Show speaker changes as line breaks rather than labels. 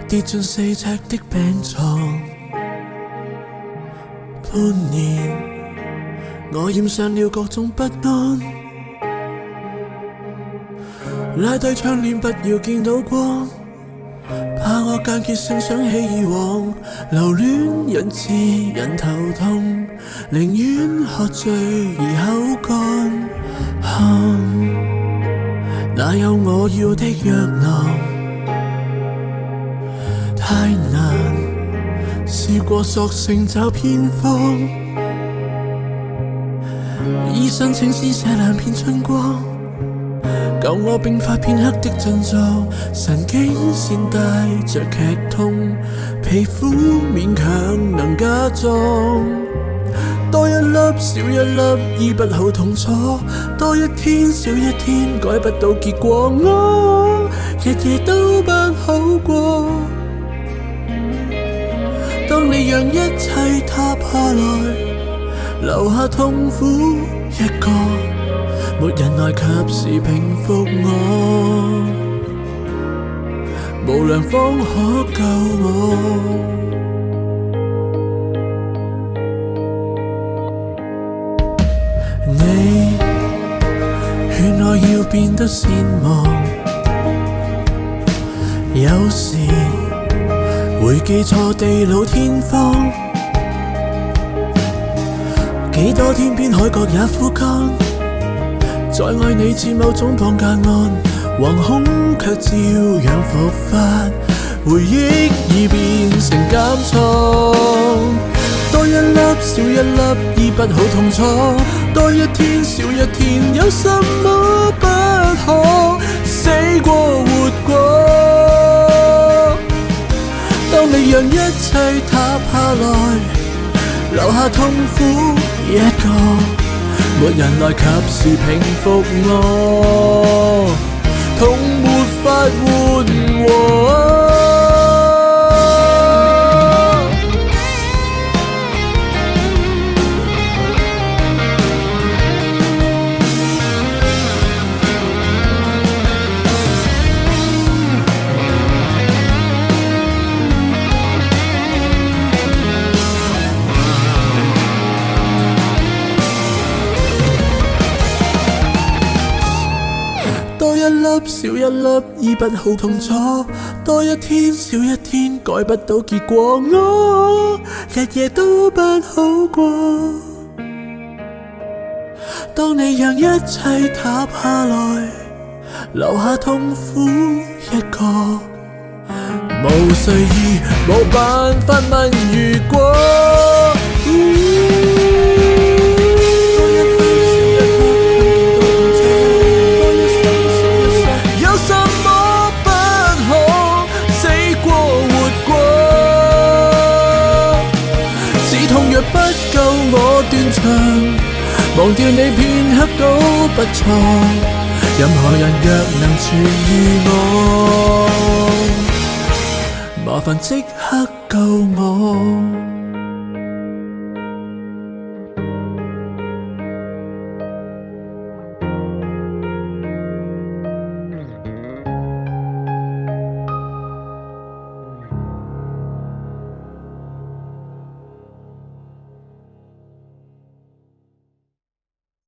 跌進4尺的病床，半年我染上了各種不安，拉低窗簾不要見到光，怕我間歇性想起以往留戀引致人頭痛，寧願喝醉而口乾。哪有我要的藥囊？太難，試過索性找偏方，醫生請施捨2片春光，救我並發片刻的震盪，神經線帶着劇痛，皮膚勉強能假裝，多一粒少一粒醫不好痛楚，多一天少一天改不到結果，我日夜都不好過。當你讓一切塌下來，留下痛苦一個，沒人來及時平復我，無良方可救我。你勸我要變得善忘，有時會記錯地老天荒，幾多天邊海角也枯乾，再愛你似某種綁架案，惶恐卻照樣復發，回憶已變成監倉，多一粒少一粒醫不好痛楚，多一天少一天有什麼不可，死過活過。當你讓一切塌下來，留下痛苦一個，沒人來及時平復我，痛沒法緩和。多一粒少一粒醫不好痛楚，多一天少一天改不到結果，我日夜都不好過。當你讓一切塌下來，留下痛苦一個，無睡意無辦法問如果。若不夠我斷腸，忘掉你片刻都不錯，任何人若能痊癒我，麻煩即刻救我。